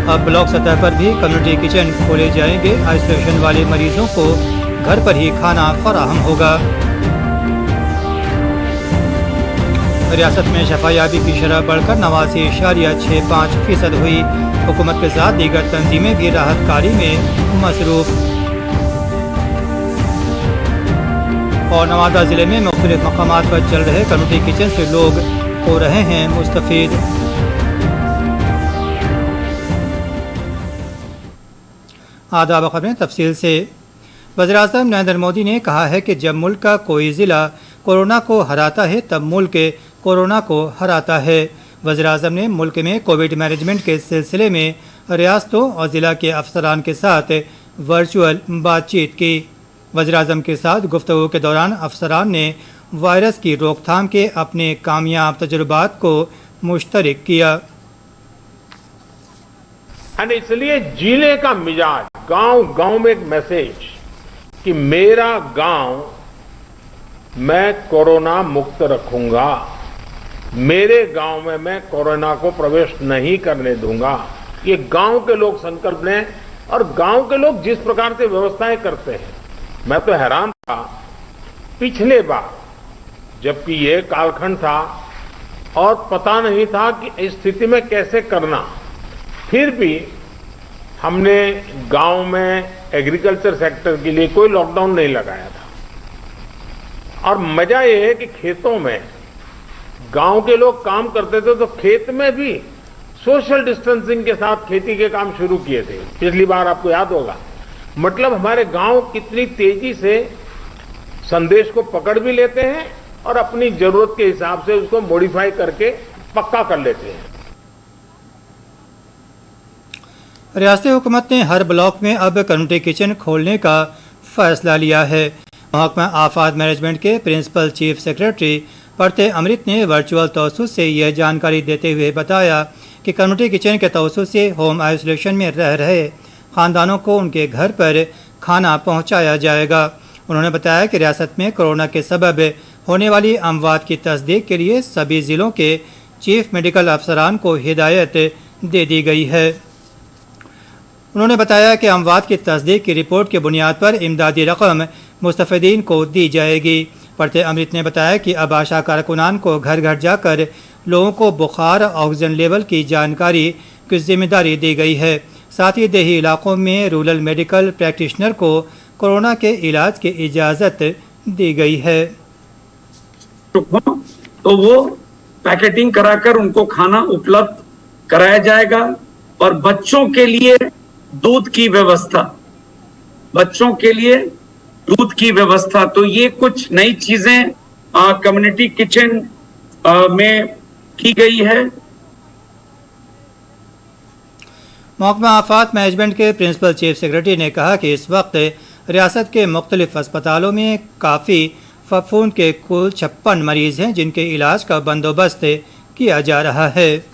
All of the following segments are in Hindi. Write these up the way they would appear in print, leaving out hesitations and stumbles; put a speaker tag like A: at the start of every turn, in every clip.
A: अब ब्लॉक सतह पर भी कम्युनिटी किचन खोले जाएंगे। आइसोलेशन वाले मरीजों को घर पर ही खाना फराहम होगा। रियासत में शफायाबी की शरह बढ़कर 89.65% हुई। हुकूमत के साथ दीगर तंजीमें भी राहत कारी में मसरूफ। और नवादा जिले में मुख्तलिफ मकामात पर चल रहे कम्युनिटी किचन से लोग हो रहे हैं मुस्तफीद। आदाब खबरें तफसील से। वज़ीर-ए-आज़म नरेंद्र मोदी ने कहा है कि जब मुल्क का कोई ज़िला कोरोना को हराता है तब मुल्क कोरोना को हराता है। वज़ीर-ए-आज़म ने मुल्क में कोविड मैनेजमेंट के सिलसिले में रियासतों और ज़िला के अफसरान के साथ वर्चुअल बातचीत की। वज़ीर-ए-आज़म के साथ गुफ्तगू के दौरान अफसरान ने वायरस की रोकथाम के अपने कामयाब तजुर्बात को मुश्तरक किया।
B: इसलिए जिले का मिजाज, गांव गांव में एक मैसेज कि मेरा गांव मैं कोरोना मुक्त रखूंगा, मेरे गांव में मैं कोरोना को प्रवेश नहीं करने दूंगा। ये गांव के लोग संकल्प लें और गांव के लोग जिस प्रकार से व्यवस्थाएं करते हैं, मैं तो हैरान था पिछले बार जबकि ये कालखंड था और पता नहीं था कि इस स्थिति में कैसे करना, फिर भी हमने गांव में एग्रीकल्चर सेक्टर के लिए कोई लॉकडाउन नहीं लगाया था। और मजा ये है कि खेतों में गांव के लोग काम करते थे तो खेत में भी सोशल डिस्टेंसिंग के साथ खेती के काम शुरू किए थे। पिछली बार आपको याद होगा। मतलब हमारे गांव कितनी तेजी से संदेश को पकड़ भी लेते हैं और अपनी जरूरत के हिसाब से उसको मॉडिफाई करके पक्का कर लेते हैं।
A: रियासती हुकूमत ने हर ब्लॉक में अब कम्युनिटी किचन खोलने का फैसला लिया है। महकमा आफात मैनेजमेंट के प्रिंसिपल चीफ सेक्रेटरी परते अमृत ने वर्चुअल तवस्सुत से यह जानकारी देते हुए बताया कि कम्युनिटी किचन के तवस्सुत से होम आइसोलेशन में रह रहे खानदानों को उनके घर पर खाना पहुंचाया जाएगा। उन्होंने बताया कि रियासत में कोरोना के सबब होने वाली अमवात की तस्दीक के लिए सभी ज़िलों के चीफ मेडिकल अफसरान को हिदायत दे दी गई है। उन्होंने बताया कि अमवात की तस्दीक की रिपोर्ट की बुनियाद पर इमदादी रकम मुस्तफ़ीदीन को दी जाएगी। परते अमृत ने बताया कि अब आशा कारकुनान को घर घर जाकर लोगों को बुखार और ऑक्सीजन लेवल की जानकारी की जिम्मेदारी दी गई है। साथ ही देही इलाकों में रूरल मेडिकल प्रैक्टिशनर को कोरोना के इलाज की इजाज़त दी गई है।
C: तो वो पैकेटिंग कराकर उनको खाना उपलब्ध कराया जाएगा। और बच्चों के लिए दूध की व्यवस्था, बच्चों के लिए दूध की व्यवस्था, तो ये कुछ नई चीजें कम्युनिटी किचन में की गई है।
A: महकमा आफात मैनेजमेंट के प्रिंसिपल चीफ सेक्रेटरी ने कहा कि इस वक्त रियासत के मुख्तलिफ अस्पतालों में काफ़ी फफूंद के कुल 56 मरीज हैं जिनके इलाज का बंदोबस्त किया जा रहा है।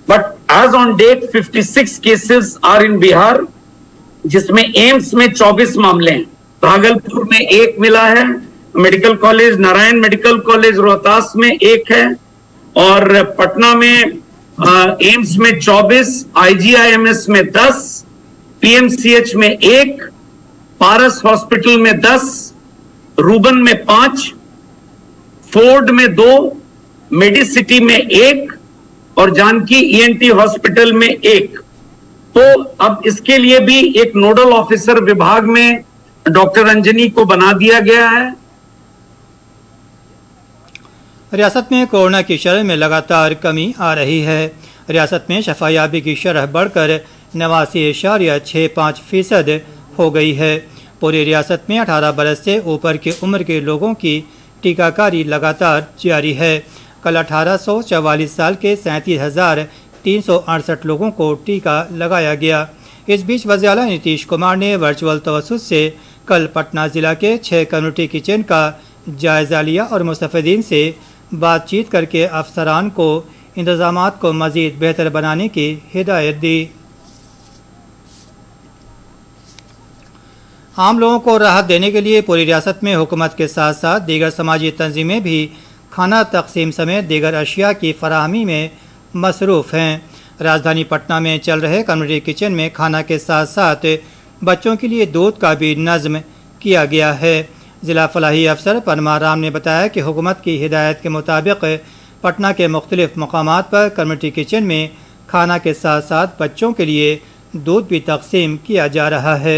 C: But as on date 56 cases are in Bihar, जिसमें एम्स में 24 मामले हैं, भागलपुर में 1 मिला है, medical college Narayan medical college Rohtas में 1 है, और पटना में एम्स में 24, IGIMS में 10, PMCH में 1, पारस हॉस्पिटल में 10, रूबन में 5, फोर्ड में 2, मेडिसिटी में 1 और जानकी ENT हॉस्पिटल में 1। तो अब इसके लिए भी एक नोडल ऑफिसर विभाग में डॉक्टर अंजनी को बना दिया गया है।
A: रियासत में कोरोना की शरह में लगातार कमी आ रही है। रियासत में शफायाबी की शरह बढ़कर 89.65% हो गई है। पूरी रियासत में 18 बरस से ऊपर की उम्र के लोगों की टीकाकारी लगातार जारी है। कल 1844 साल के 37,368 लोगों को टीका लगाया गया। इस बीच वज़ीर आला नीतीश कुमार ने वर्चुअल तवस्सुत से कल पटना ज़िला के 6 कम्युनिटी किचन का जायज़ा लिया और मुस्तफ़ीदीन से बातचीत करके अफसरान को इंतज़ामात को मज़ीद बेहतर बनाने की हिदायत दी। आम लोगों को राहत देने के लिए पूरी रियासत में हुकूमत के साथ साथ दीगर समाजी तंजीमें भी खाना तकसीम समेत दीगर अशिया की फराहमी में मसरूफ़ हैं। राजधानी पटना में चल रहे कम्युनिटी किचन में खाना के साथ साथ बच्चों के लिए दूध का भी नज़्म किया गया है। ज़िला फलाही अफसर पनमा राम ने बताया कि हुकूमत की हिदायत के मुताबिक पटना के मुख्तलिफ मकामात पर कम्युनिटी किचन में खाना के साथ साथ बच्चों के लिए दूध भी तकसीम किया जा रहा है।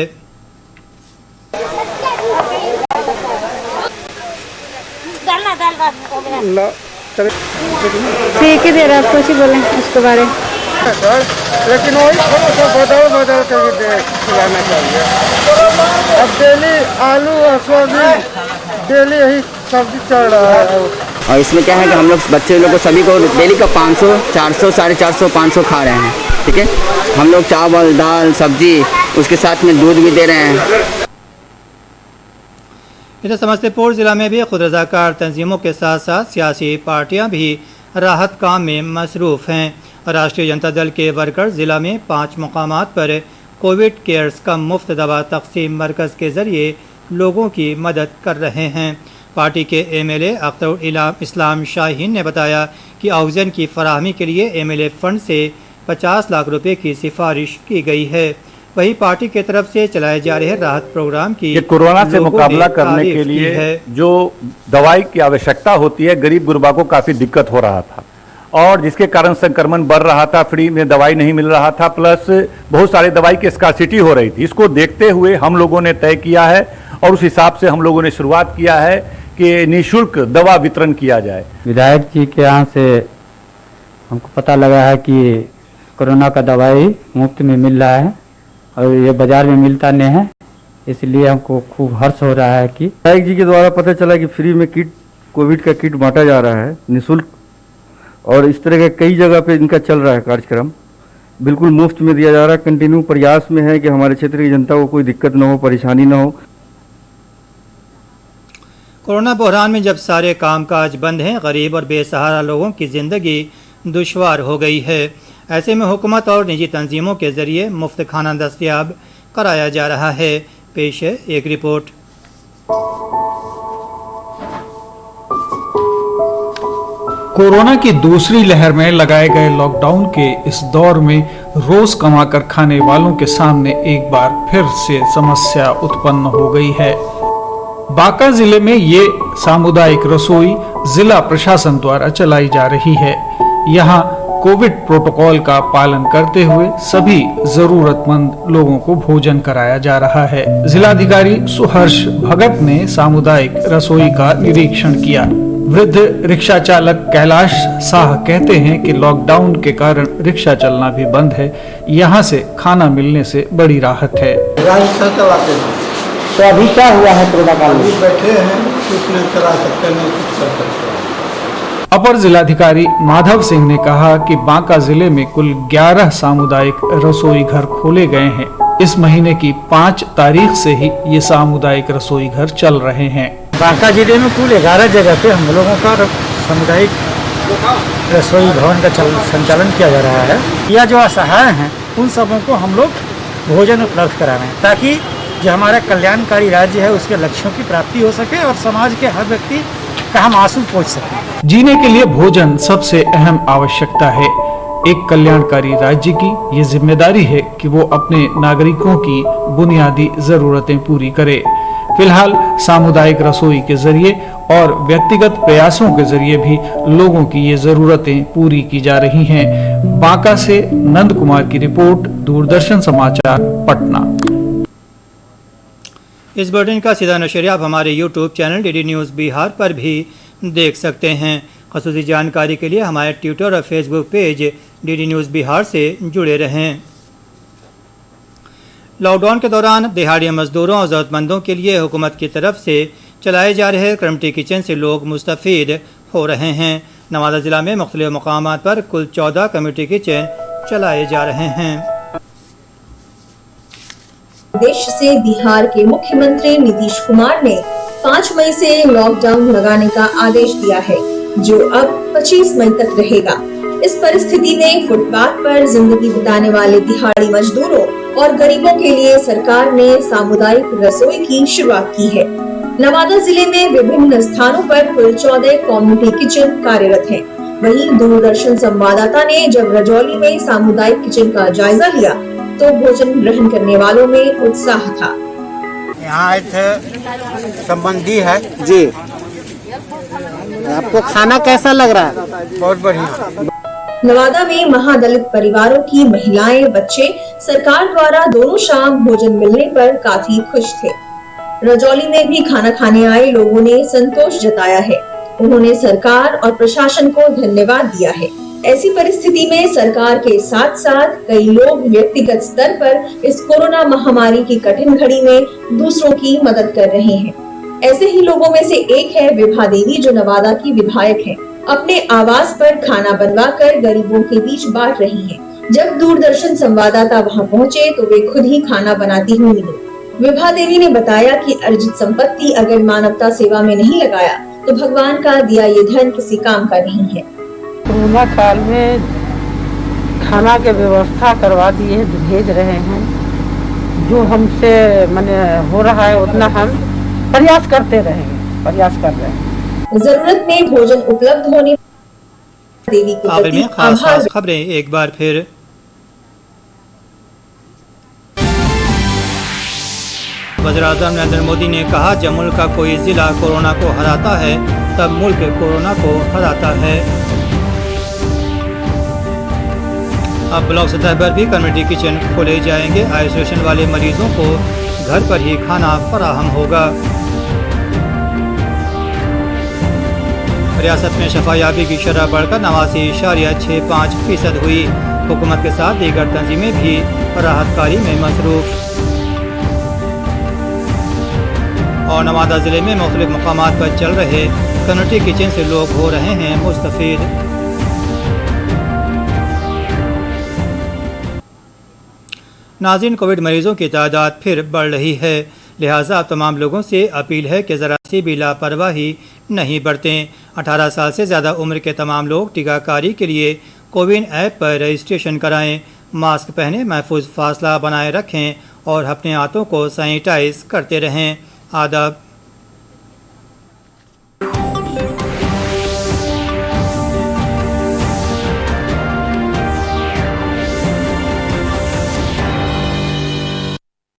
D: ठीक ही दे रहा, आप कुछ ही बोलें उसके बारे में।
E: लेकिन वही थोड़ा सा बदल कर खिलाना चाहिए। अब डेली आलू और सोयाबीन डेली यही सब्जी चल रहा है।
F: और इसमें क्या है कि हम लोग बच्चे लोग को सभी को डेली का 500, 400, 450, 500 खा रहे हैं। ठीक है, हम लोग चावल, दाल, सब्जी, उसके साथ में दूध भी दे रहे हैं।
A: इधर समस्तीपुर ज़िला में भी खुद रज़ाकार तंजीमों के साथ साथ सियासी पार्टियां भी राहत काम में मसरूफ़ हैं। राष्ट्रीय जनता दल के वर्कर ज़िला में 5 मकामात पर कोविड केयर्स का मुफ्त दवा तकसीम मरकज़ के ज़रिए लोगों की मदद कर रहे हैं। पार्टी के MLA अख्तर इस्लाम शाहीन ने बताया कि ऑक्सीजन की फराहमी के लिए MLA फंड से 50 लाख रुपए की सिफारिश की गई है। वही पार्टी की तरफ से चलाए जा रहे राहत प्रोग्राम की
G: कोरोना से मुकाबला करने के लिए जो दवाई की आवश्यकता होती है, गरीब गुरबा को काफ़ी दिक्कत हो रहा था और जिसके कारण संक्रमण बढ़ रहा था, फ्री में दवाई नहीं मिल रहा था, प्लस बहुत सारी दवाई की स्कार्सिटी हो रही थी। इसको देखते हुए हम लोगों ने तय किया है और उस हिसाब से हम लोगों ने शुरुआत किया है कि निःशुल्क दवा वितरण किया जाए।
H: विधायक जी के यहाँ से हमको पता लगा है कि कोरोना का दवाई मुफ्त में मिल रहा है और ये बाजार में मिलता नहीं है, इसलिए हमको खूब हर्ष हो रहा है कि
E: विधायक जी के द्वारा पता चला कि फ्री में किट, कोविड का किट बांटा जा रहा है निःशुल्क, और इस तरह के कई जगह पे इनका चल रहा है कार्यक्रम, बिल्कुल मुफ्त में दिया जा रहा है। कंटिन्यू प्रयास में है कि हमारे क्षेत्र की जनता को कोई दिक्कत न हो, परेशानी न हो।
A: कोरोना बहरान में जब सारे कामकाज बंद हैं, गरीब और बेसहारा लोगों की ज़िंदगी दुश्वार हो गई है। ऐसे में हुकूमत और निजी तंजीमों के ज़रिए मुफ्त खाना दस्तयाब कराया जा रहा है। पेश है एक रिपोर्ट।
I: कोरोना की दूसरी लहर में लगाए गए लॉकडाउन के इस दौर में रोज कमाकर खाने वालों के सामने एक बार फिर से समस्या उत्पन्न हो गई है। बांका जिले में ये सामुदायिक रसोई जिला प्रशासन द्वारा चलाई जा रही है। यहाँ कोविड प्रोटोकॉल का पालन करते हुए सभी जरूरतमंद लोगों को भोजन कराया जा रहा है। जिलाधिकारी सुहर्ष भगत ने सामुदायिक रसोई का निरीक्षण किया। वृद्ध रिक्शा चालक कैलाश शाह कहते हैं कि लॉकडाउन के कारण रिक्शा चलना भी बंद है, यहाँ से खाना मिलने से बड़ी राहत है।
H: तो अभी क्या हुआ है कोरोना काल में?
E: बैठे हैं, कुछ नहीं करा सकते, नहीं कुछ कर सकते।
I: अपर जिलाधिकारी माधव सिंह ने कहा कि बांका जिले में कुल 11 सामुदायिक रसोई घर खोले गए हैं। इस महीने की 5 तारीख से ही ये सामुदायिक रसोई घर चल रहे हैं।
H: बांका जिले में कुल 11 जगह पे हम लोगों का सामुदायिक रसोई भवन का संचालन किया जा रहा है। यह जो असहाय हैं उन सबों को हम लोग भोजन उपलब्ध करा रहे हैं ताकि जो हमारा कल्याणकारी राज्य है उसके लक्ष्यों की प्राप्ति हो सके और समाज के हर व्यक्ति का हम आंसू पोंछ सकें।
I: जीने के लिए भोजन सबसे अहम आवश्यकता है। एक कल्याणकारी राज्य की ये जिम्मेदारी है कि वो अपने नागरिकों की बुनियादी जरूरतें पूरी करे। फिलहाल सामुदायिक रसोई के जरिए और व्यक्तिगत प्रयासों के जरिए भी लोगों की ये जरूरतें पूरी की जा रही हैं। बांका से नंद कुमार की रिपोर्ट, दूरदर्शन समाचार, पटना।
A: इस बुलेटिन का सीधा नशरिया आप हमारे YouTube channel DD news Bihar पर भी देख सकते हैं। ख़ुसूसी जानकारी के लिए हमारे ट्विटर और Facebook page DD news Bihar से जुड़े रहें। लॉकडाउन के दौरान दिहाड़ी मजदूरों और ज़रूरतमंदों के लिए हुकूमत की तरफ से चलाए जा रहे कम्युनिटी किचन से लोग मुस्तफ़ीद हो रहे हैं। नवादा ज़िला में मुख्तलिफ मकामात पर कुल 14 कम्युनिटी किचन चलाए जा रहे हैं।
J: देश से बिहार के मुख्यमंत्री नीतीश कुमार ने 5 मई से लॉकडाउन लगाने का आदेश दिया है, जो अब 25 मई तक रहेगा। इस परिस्थिति में फुटपाथ पर जिंदगी बिताने वाले दिहाड़ी मजदूरों और गरीबों के लिए सरकार ने सामुदायिक रसोई की शुरुआत की है। नवादा जिले में विभिन्न स्थानों पर कुल 14 कम्युनिटी किचन कार्यरत हैं। वहीं दूरदर्शन संवाददाता ने जब रजौली में सामुदायिक किचन का जायजा लिया तो भोजन ग्रहण करने वालों में उत्साह था।
K: यहाँ संबंधी है जी, आपको खाना कैसा लग रहा है? बहुत बढ़िया।
J: नवादा में महादलित परिवारों की महिलाएं, बच्चे सरकार द्वारा दोनों शाम भोजन मिलने पर काफी खुश थे। रजौली में भी खाना खाने आए लोगों ने संतोष जताया है। उन्होंने सरकार और प्रशासन को धन्यवाद दिया है। ऐसी परिस्थिति में सरकार के साथ साथ कई लोग व्यक्तिगत स्तर पर इस कोरोना महामारी की कठिन घड़ी में दूसरों की मदद कर रहे हैं। ऐसे ही लोगों में से एक है विभा देवी, जो नवादा की विधायक हैं। अपने आवास पर खाना बनवाकर गरीबों के बीच बांट रही हैं। जब दूरदर्शन संवाददाता वहां पहुंचे तो वे खुद ही खाना बनाती हुई मिली। विभा देवी ने बताया कि अर्जित संपत्ति अगर मानवता सेवा में नहीं लगाया तो भगवान का दिया ये धन किसी काम का नहीं है।
L: कोरोना काल में खाना की व्यवस्था करवा दिए, भेज रहे हैं। जो हमसे माने हो रहा है उतना हम प्रयास करते रहेंगे, प्रयास कर रहे हैं।
J: जरूरत में भोजन उपलब्ध होने देवी के
A: आखिर
J: प्रति
A: में खास खबरें एक बार फिर। वज़ीर-ए-आज़म नरेंद्र मोदी ने कहा, जब मुल्क का कोई जिला कोरोना को हराता है तब मुल्क कोरोना को हराता है। अब ब्लॉक सतह पर भी कम्युनिटी किचन खोले जाएंगे। आइसोलेशन वाले मरीजों को घर पर ही खाना फराहम होगा। रियासत में शफायाबी की शरह बढ़कर 89.65% हुई। हुकूमत के साथ दीगर तंजीमें भी राहत कार्य में मसरूफ। और नवादा जिले में मुख्तलिफ मकामात पर चल रहे कम्युनिटी किचन से लोग हो रहे हैं मुस्तफीद। नाज़रीन, कोविड मरीजों की तादाद फिर बढ़ रही है, लिहाजा तमाम लोगों से अपील है कि ज़रा सी भी लापरवाही नहीं बरतें। 18 साल से ज़्यादा उम्र के तमाम लोग टीकाकारी के लिए कोविन ऐप पर रजिस्ट्रेशन कराएं। मास्क पहनें, महफूज फासला बनाए रखें और अपने हाथों को सैनिटाइज करते रहें। आदाब।